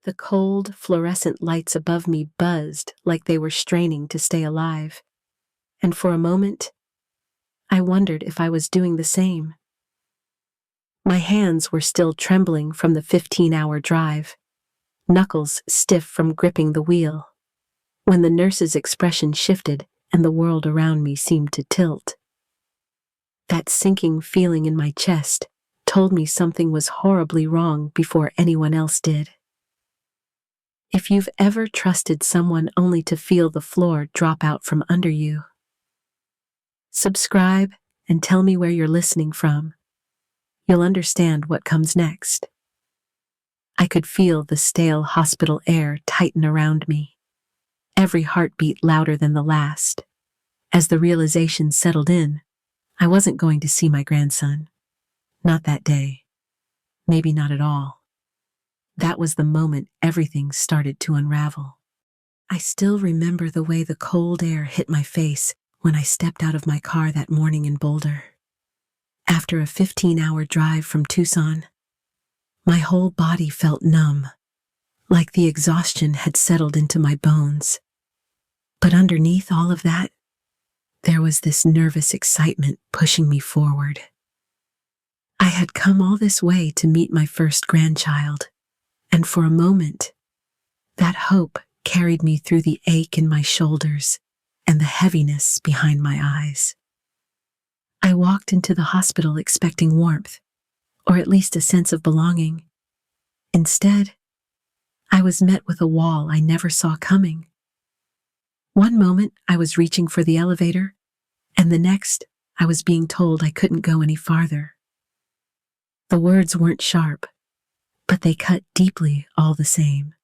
The cold, fluorescent lights above me buzzed like they were straining to stay alive, and for a moment, I wondered if I was doing the same. My hands were still trembling from the 15-hour drive, knuckles stiff from gripping the wheel, when the nurse's expression shifted and the world around me seemed to tilt. That sinking feeling in my chest told me something was horribly wrong before anyone else did. If you've ever trusted someone only to feel the floor drop out from under you, subscribe and tell me where you're listening from. You'll understand what comes next. I could feel the stale hospital air tighten around me, every heartbeat louder than the last. As the realization settled in, I wasn't going to see my grandson. Not that day. Maybe not at all. That was the moment everything started to unravel. I still remember the way the cold air hit my face when I stepped out of my car that morning in Boulder. After a 15-hour drive from Tucson, my whole body felt numb, like the exhaustion had settled into my bones. But underneath all of that, there was this nervous excitement pushing me forward. I had come all this way to meet my first grandchild, and for a moment, that hope carried me through the ache in my shoulders and the heaviness behind my eyes. I walked into the hospital expecting warmth, or at least a sense of belonging. Instead, I was met with a wall I never saw coming. One moment, I was reaching for the elevator, and the next, I was being told I couldn't go any farther. The words weren't sharp, but they cut deeply all the same.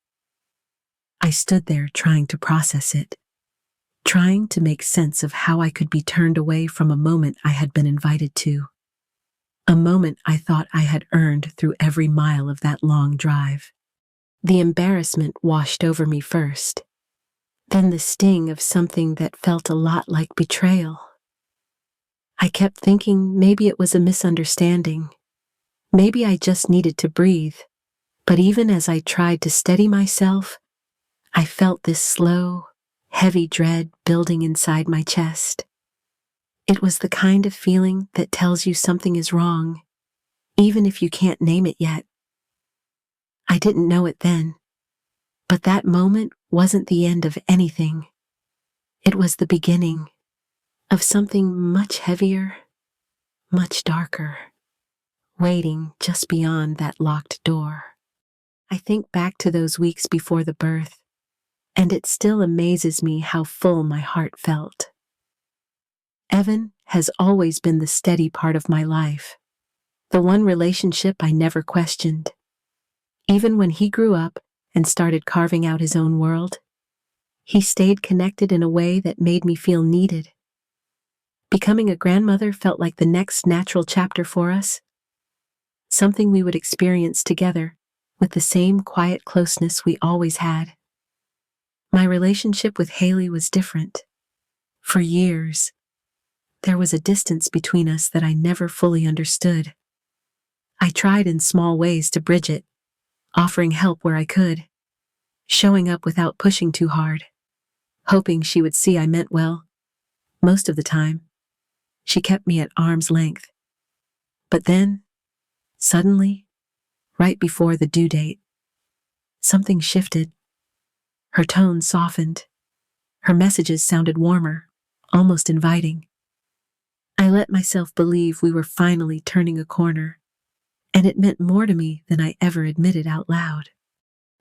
I stood there trying to process it, trying to make sense of how I could be turned away from a moment I had been invited to, a moment I thought I had earned through every mile of that long drive. The embarrassment washed over me first, then the sting of something that felt a lot like betrayal. I kept thinking maybe it was a misunderstanding. Maybe I just needed to breathe. But even as I tried to steady myself, I felt this slow, heavy dread building inside my chest. It was the kind of feeling that tells you something is wrong, even if you can't name it yet. I didn't know it then, but that moment wasn't the end of anything. It was the beginning of something much heavier, much darker, waiting just beyond that locked door. I think back to those weeks before the birth, and it still amazes me how full my heart felt. Evan has always been the steady part of my life, the one relationship I never questioned. Even when he grew up and started carving out his own world, he stayed connected in a way that made me feel needed. Becoming a grandmother felt like the next natural chapter for us, something we would experience together with the same quiet closeness we always had. My relationship with Haley was different. For years, there was a distance between us that I never fully understood. I tried in small ways to bridge it, offering help where I could, showing up without pushing too hard, hoping she would see I meant well. Most of the time, she kept me at arm's length. But then, suddenly, right before the due date, something shifted. Her tone softened. Her messages sounded warmer, almost inviting. I let myself believe we were finally turning a corner, and it meant more to me than I ever admitted out loud.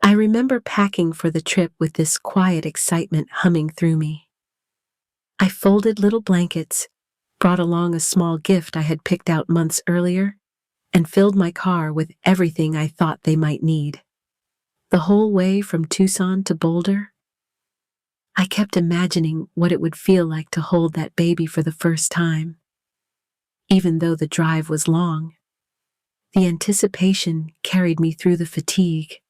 I remember packing for the trip with this quiet excitement humming through me. I folded little blankets, brought along a small gift I had picked out months earlier, and filled my car with everything I thought they might need. The whole way from Tucson to Boulder, I kept imagining what it would feel like to hold that baby for the first time. Even though the drive was long, the anticipation carried me through the fatigue.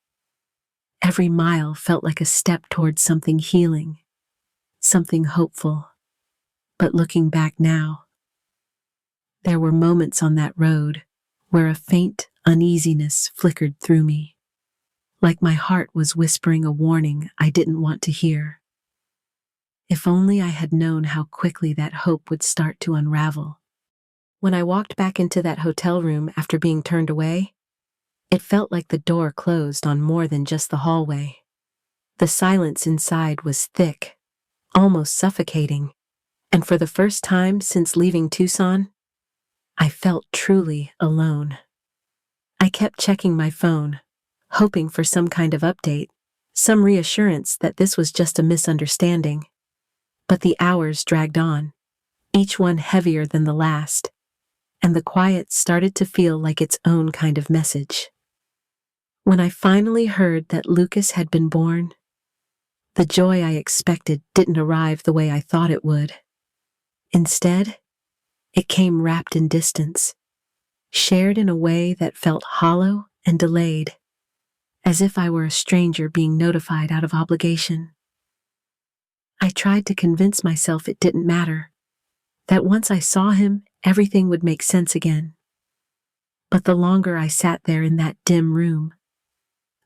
Every mile felt like a step towards something healing, something hopeful. But looking back now, there were moments on that road where a faint uneasiness flickered through me, like my heart was whispering a warning I didn't want to hear. If only I had known how quickly that hope would start to unravel. When I walked back into that hotel room after being turned away, it felt like the door closed on more than just the hallway. The silence inside was thick, almost suffocating, and for the first time since leaving Tucson, I felt truly alone. I kept checking my phone, hoping for some kind of update, some reassurance that this was just a misunderstanding. But the hours dragged on, each one heavier than the last, and the quiet started to feel like its own kind of message. When I finally heard that Lucas had been born, the joy I expected didn't arrive the way I thought it would. Instead, it came wrapped in distance, shared in a way that felt hollow and delayed, as if I were a stranger being notified out of obligation. I tried to convince myself it didn't matter, that once I saw him, everything would make sense again. But the longer I sat there in that dim room,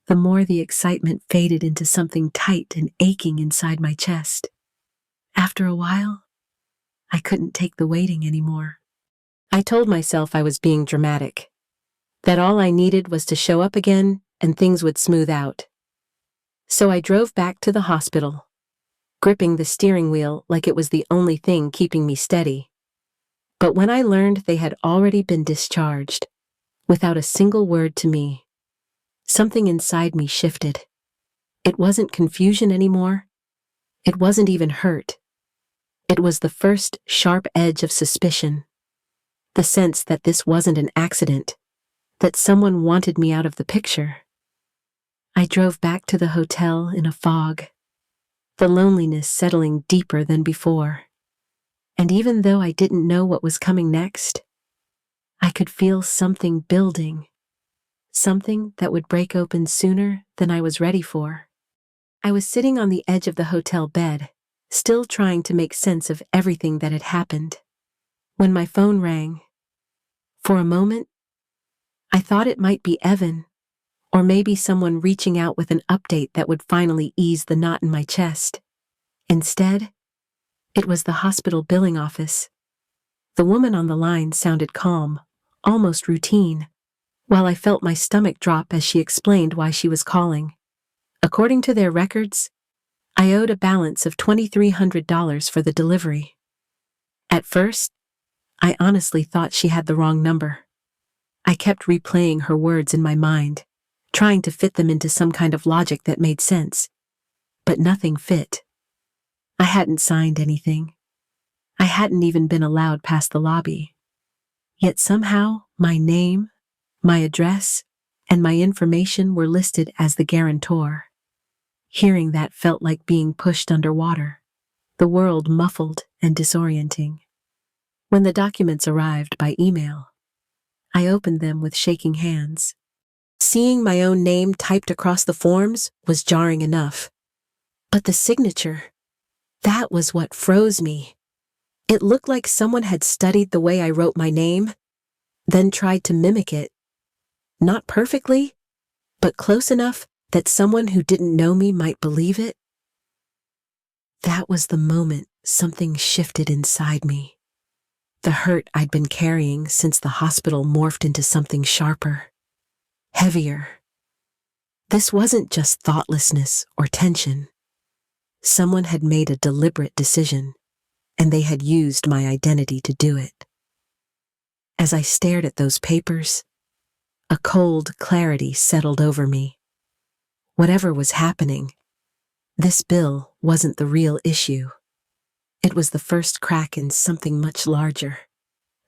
the more the excitement faded into something tight and aching inside my chest. After a while, I couldn't take the waiting anymore. I told myself I was being dramatic, that all I needed was to show up again and things would smooth out. So I drove back to the hospital, gripping the steering wheel like it was the only thing keeping me steady. But when I learned they had already been discharged, without a single word to me, something inside me shifted. It wasn't confusion anymore. It wasn't even hurt. It was the first sharp edge of suspicion. The sense that this wasn't an accident, that someone wanted me out of the picture. I drove back to the hotel in a fog, the loneliness settling deeper than before. And even though I didn't know what was coming next, I could feel something building, something that would break open sooner than I was ready for. I was sitting on the edge of the hotel bed, still trying to make sense of everything that had happened, when my phone rang. For a moment, I thought it might be Evan, or maybe someone reaching out with an update that would finally ease the knot in my chest. Instead, it was the hospital billing office. The woman on the line sounded calm, almost routine, while I felt my stomach drop as she explained why she was calling. According to their records, I owed a balance of $2,300 for the delivery. At first, I honestly thought she had the wrong number. I kept replaying her words in my mind, trying to fit them into some kind of logic that made sense. But nothing fit. I hadn't signed anything. I hadn't even been allowed past the lobby. Yet somehow, my name, my address, and my information were listed as the guarantor. Hearing that felt like being pushed underwater, the world muffled and disorienting. When the documents arrived by email, I opened them with shaking hands. Seeing my own name typed across the forms was jarring enough. But the signature, that was what froze me. It looked like someone had studied the way I wrote my name, then tried to mimic it. Not perfectly, but close enough that someone who didn't know me might believe it. That was the moment something shifted inside me. The hurt I'd been carrying since the hospital morphed into something sharper, heavier. This wasn't just thoughtlessness or tension. Someone had made a deliberate decision, and they had used my identity to do it. As I stared at those papers, a cold clarity settled over me. Whatever was happening, this bill wasn't the real issue. It was the first crack in something much larger,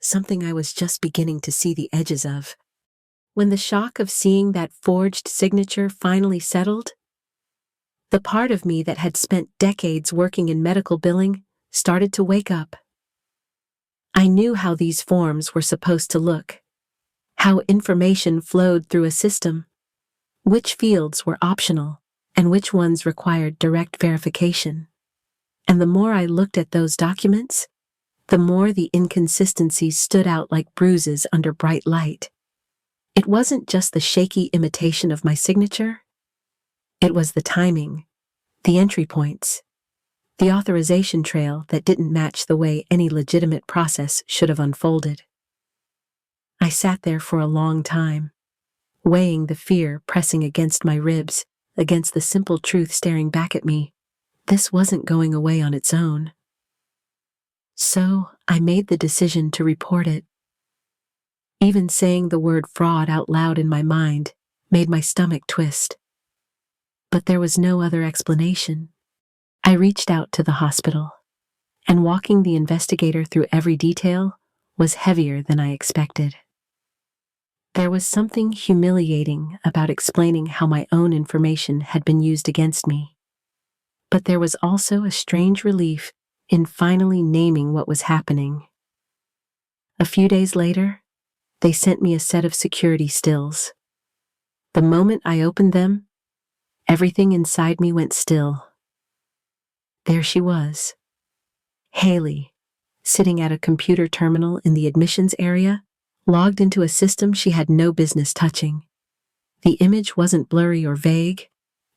something I was just beginning to see the edges of. When the shock of seeing that forged signature finally settled, the part of me that had spent decades working in medical billing started to wake up. I knew how these forms were supposed to look, how information flowed through a system, which fields were optional, and which ones required direct verification. And the more I looked at those documents, the more the inconsistencies stood out like bruises under bright light. It wasn't just the shaky imitation of my signature, It was the timing, the entry points, the authorization trail that didn't match the way any legitimate process should have unfolded. I sat there for a long time, weighing the fear pressing against my ribs, against the simple truth staring back at me. This wasn't going away on its own. So I made the decision to report it. Even saying the word fraud out loud in my mind made my stomach twist. But there was no other explanation. I reached out to the hospital, and walking the investigator through every detail was heavier than I expected. There was something humiliating about explaining how my own information had been used against me. But there was also a strange relief in finally naming what was happening. A few days later, they sent me a set of security stills. The moment I opened them, everything inside me went still. There she was, Haley, sitting at a computer terminal in the admissions area, logged into a system she had no business touching. The image wasn't blurry or vague,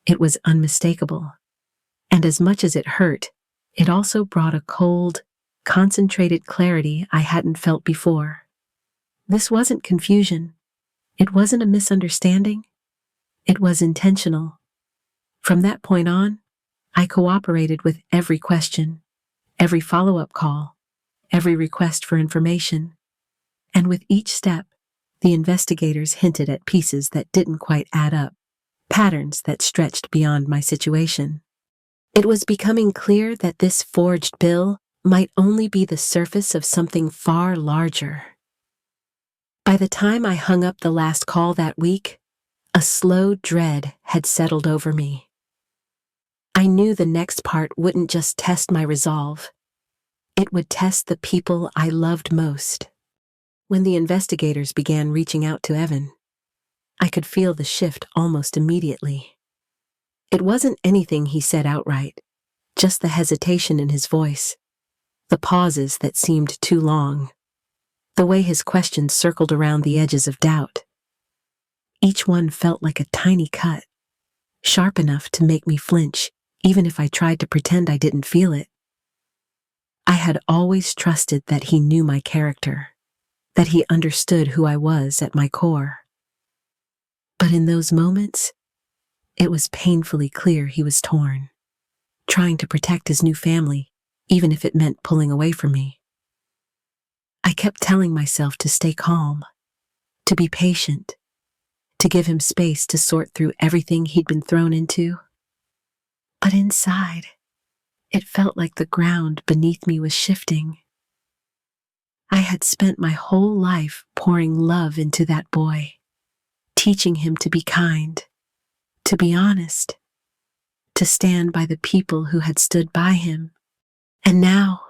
it was unmistakable. And as much as it hurt, it also brought a cold, concentrated clarity I hadn't felt before. This wasn't confusion. It wasn't a misunderstanding. It was intentional. From that point on, I cooperated with every question, every follow-up call, every request for information. And with each step, the investigators hinted at pieces that didn't quite add up, patterns that stretched beyond my situation. It was becoming clear that this forged bill might only be the surface of something far larger. By the time I hung up the last call that week, a slow dread had settled over me. I knew the next part wouldn't just test my resolve. It would test the people I loved most. When the investigators began reaching out to Evan, I could feel the shift almost immediately. It wasn't anything he said outright, just the hesitation in his voice, the pauses that seemed too long, the way his questions circled around the edges of doubt. Each one felt like a tiny cut, sharp enough to make me flinch, even if I tried to pretend I didn't feel it. I had always trusted that he knew my character, that he understood who I was at my core. But in those moments, it was painfully clear he was torn, trying to protect his new family, even if it meant pulling away from me. I kept telling myself to stay calm, to be patient, to give him space to sort through everything he'd been thrown into. But inside, it felt like the ground beneath me was shifting. I had spent my whole life pouring love into that boy, teaching him to be kind, to be honest, to stand by the people who had stood by him. And now,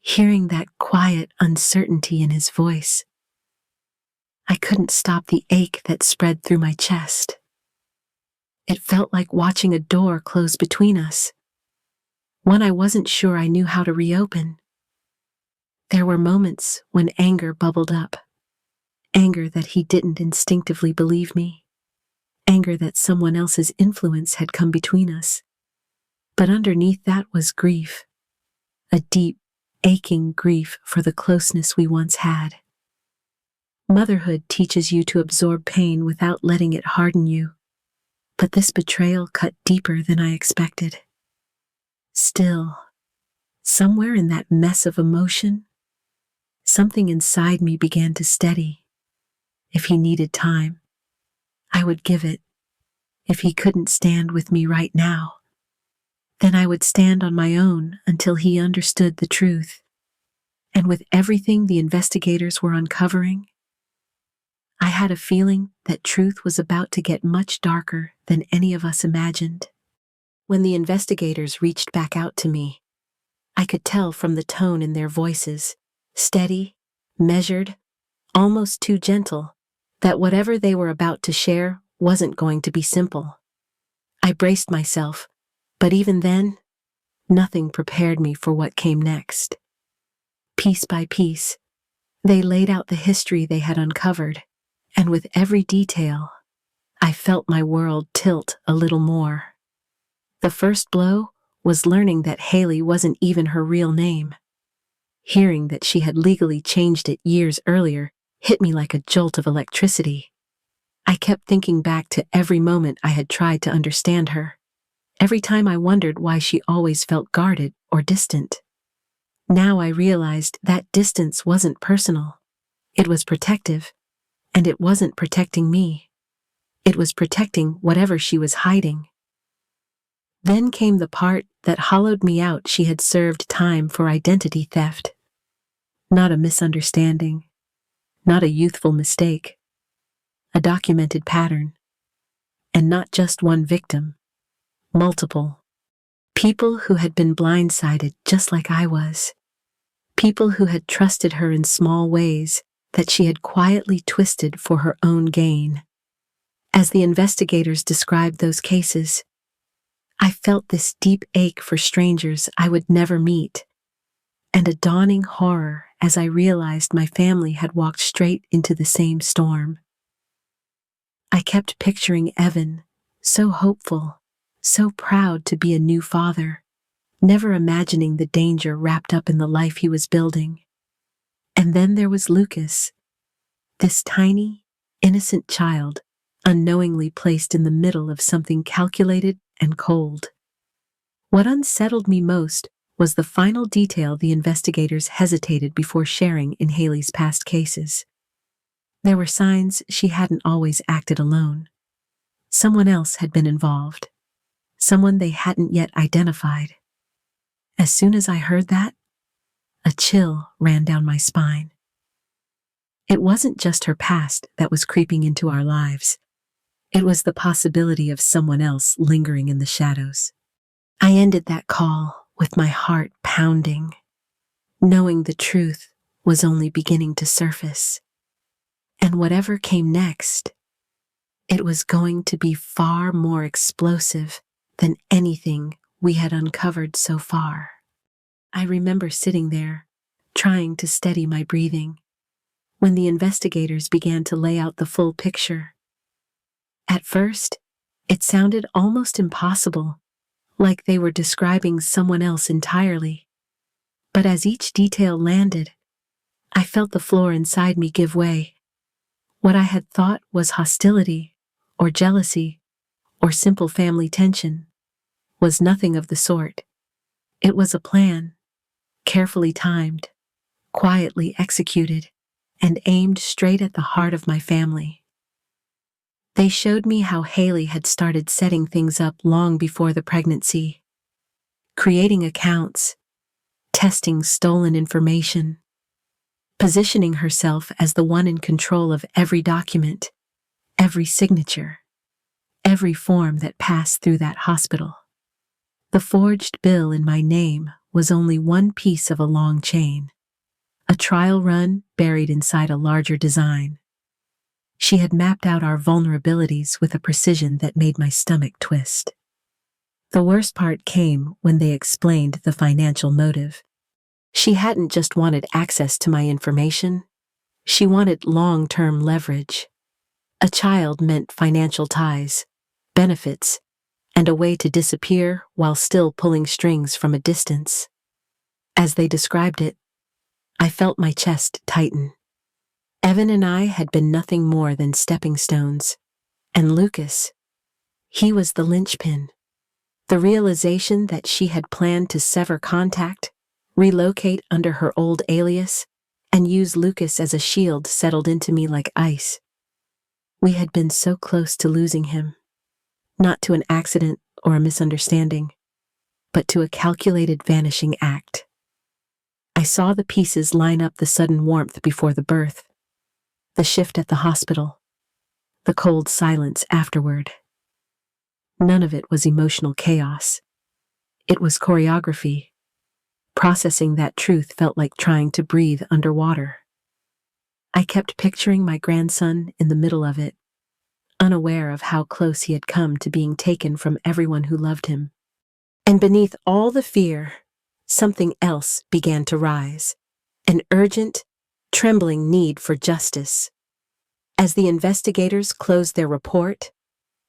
hearing that quiet uncertainty in his voice, I couldn't stop the ache that spread through my chest. It felt like watching a door close between us, one I wasn't sure I knew how to reopen. There were moments when anger bubbled up, anger that he didn't instinctively believe me, anger that someone else's influence had come between us. But underneath that was grief, a deep, aching grief for the closeness we once had. Motherhood teaches you to absorb pain without letting it harden you, but this betrayal cut deeper than I expected. Still, somewhere in that mess of emotion, something inside me began to steady. If he needed time, I would give it. If he couldn't stand with me right now, then I would stand on my own until he understood the truth. And with everything the investigators were uncovering, I had a feeling that truth was about to get much darker than any of us imagined. When the investigators reached back out to me, I could tell from the tone in their voices, steady, measured, almost too gentle, that whatever they were about to share wasn't going to be simple. I braced myself, but even then, nothing prepared me for what came next. Piece by piece, they laid out the history they had uncovered, and with every detail, I felt my world tilt a little more. The first blow was learning that Haley wasn't even her real name. Hearing that she had legally changed it years earlier hit me like a jolt of electricity. I kept thinking back to every moment I had tried to understand her. Every time I wondered why she always felt guarded or distant. Now I realized that distance wasn't personal. It was protective, and it wasn't protecting me. It was protecting whatever she was hiding. Then came the part that hollowed me out. She had served time for identity theft. Not a misunderstanding, not a youthful mistake, a documented pattern. And not just one victim, multiple. People who had been blindsided just like I was. People who had trusted her in small ways that she had quietly twisted for her own gain. As the investigators described those cases, I felt this deep ache for strangers I would never meet, and a dawning horror as I realized my family had walked straight into the same storm. I kept picturing Evan, so hopeful, so proud to be a new father, never imagining the danger wrapped up in the life he was building. And then there was Lucas, this tiny, innocent child, unknowingly placed in the middle of something calculated and cold. What unsettled me most was the final detail the investigators hesitated before sharing in Haley's past cases. There were signs she hadn't always acted alone. Someone else had been involved. Someone they hadn't yet identified. As soon as I heard that, a chill ran down my spine. It wasn't just her past that was creeping into our lives. It was the possibility of someone else lingering in the shadows. I ended that call with my heart pounding, knowing the truth was only beginning to surface. And whatever came next, it was going to be far more explosive than anything we had uncovered so far. I remember sitting there, trying to steady my breathing, when the investigators began to lay out the full picture. At first, it sounded almost impossible, like they were describing someone else entirely. But as each detail landed, I felt the floor inside me give way. What I had thought was hostility, or jealousy, or simple family tension, was nothing of the sort. It was a plan, carefully timed, quietly executed, and aimed straight at the heart of my family. They showed me how Haley had started setting things up long before the pregnancy, creating accounts, testing stolen information, positioning herself as the one in control of every document, every signature, every form that passed through that hospital. The forged bill in my name was only one piece of a long chain, a trial run buried inside a larger design. She had mapped out our vulnerabilities with a precision that made my stomach twist. The worst part came when they explained the financial motive. She hadn't just wanted access to my information, she wanted long-term leverage. A child meant financial ties, benefits, and a way to disappear while still pulling strings from a distance. As they described it, I felt my chest tighten. Evan and I had been nothing more than stepping stones. And Lucas, he was the linchpin. The realization that she had planned to sever contact, relocate under her old alias, and use Lucas as a shield settled into me like ice. We had been so close to losing him. Not to an accident or a misunderstanding, but to a calculated vanishing act. I saw the pieces line up: the sudden warmth before the birth, the shift at the hospital, the cold silence afterward. None of it was emotional chaos. It was choreography. Processing that truth felt like trying to breathe underwater. I kept picturing my grandson in the middle of it, unaware of how close he had come to being taken from everyone who loved him. And beneath all the fear, something else began to rise, an urgent, trembling need for justice. As the investigators closed their report,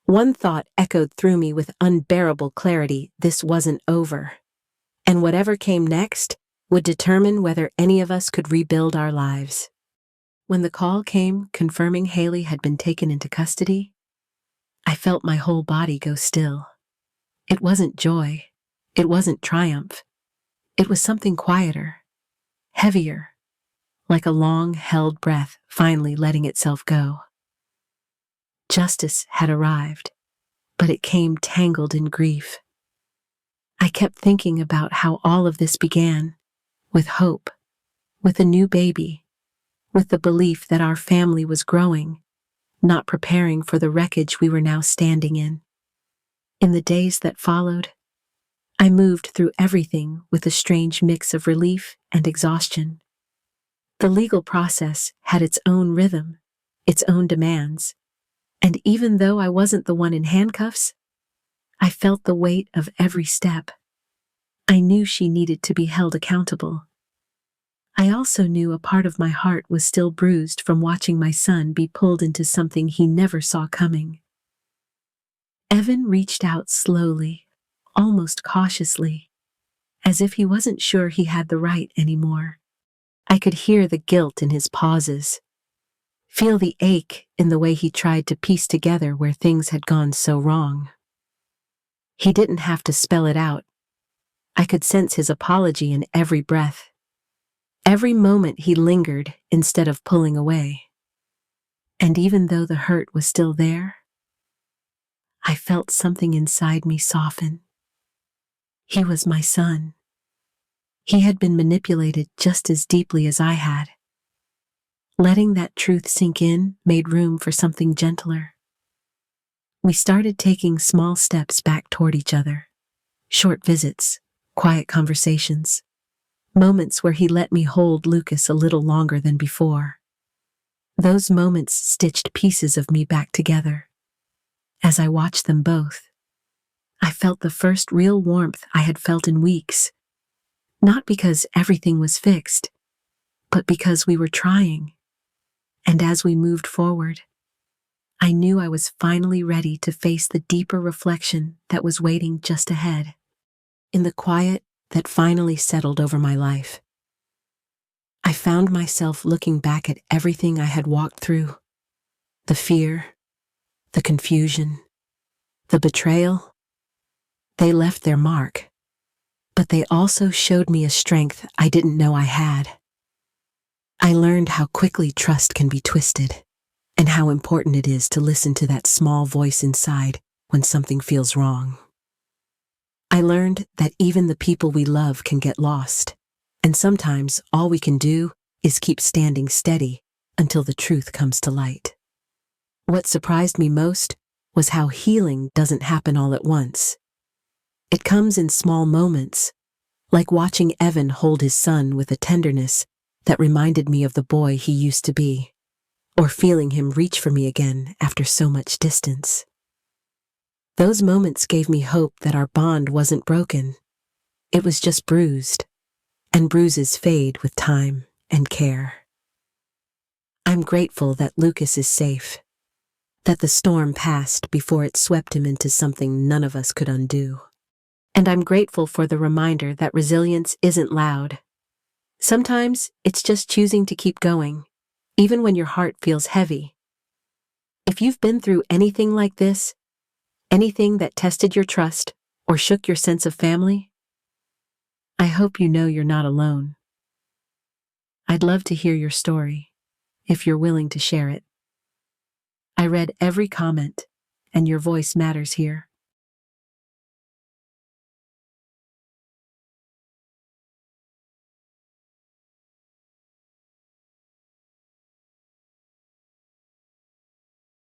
One thought echoed through me with unbearable clarity: this wasn't over. And whatever came next would determine whether any of us could rebuild our lives. When the call came confirming Haley had been taken into custody, I felt my whole body go still. It wasn't joy. It wasn't triumph. It was something quieter, heavier, like a long-held breath finally letting itself go. Justice had arrived, but it came tangled in grief. I kept thinking about how all of this began, with hope, with a new baby, with the belief that our family was growing, not preparing for the wreckage we were now standing in. In the days that followed, I moved through everything with a strange mix of relief and exhaustion. The legal process had its own rhythm, its own demands, and even though I wasn't the one in handcuffs, I felt the weight of every step. I knew she needed to be held accountable. I also knew a part of my heart was still bruised from watching my son be pulled into something he never saw coming. Evan reached out slowly, almost cautiously, as if he wasn't sure he had the right anymore. I could hear the guilt in his pauses, feel the ache in the way he tried to piece together where things had gone so wrong. He didn't have to spell it out. I could sense his apology in every breath. Every moment he lingered instead of pulling away. And even though the hurt was still there, I felt something inside me soften. He was my son. He had been manipulated just as deeply as I had. Letting that truth sink in made room for something gentler. We started taking small steps back toward each other. Short visits, quiet conversations, moments where he let me hold Lucas a little longer than before. Those moments stitched pieces of me back together. As I watched them both, I felt the first real warmth I had felt in weeks. Not because everything was fixed, but because we were trying. And as we moved forward, I knew I was finally ready to face the deeper reflection that was waiting just ahead. In the quiet that finally settled over my life, I found myself looking back at everything I had walked through. The fear, the confusion, the betrayal. They left their mark, but they also showed me a strength I didn't know I had. I learned how quickly trust can be twisted, and how important it is to listen to that small voice inside when something feels wrong. I learned that even the people we love can get lost, and sometimes all we can do is keep standing steady until the truth comes to light. What surprised me most was how healing doesn't happen all at once. It comes in small moments, like watching Evan hold his son with a tenderness that reminded me of the boy he used to be, or feeling him reach for me again after so much distance. Those moments gave me hope that our bond wasn't broken. It was just bruised, and bruises fade with time and care. I'm grateful that Lucas is safe, that the storm passed before it swept him into something none of us could undo. And I'm grateful for the reminder that resilience isn't loud. Sometimes it's just choosing to keep going, even when your heart feels heavy. If you've been through anything like this, anything that tested your trust or shook your sense of family, I hope you know you're not alone. I'd love to hear your story, if you're willing to share it. I read every comment, and your voice matters here.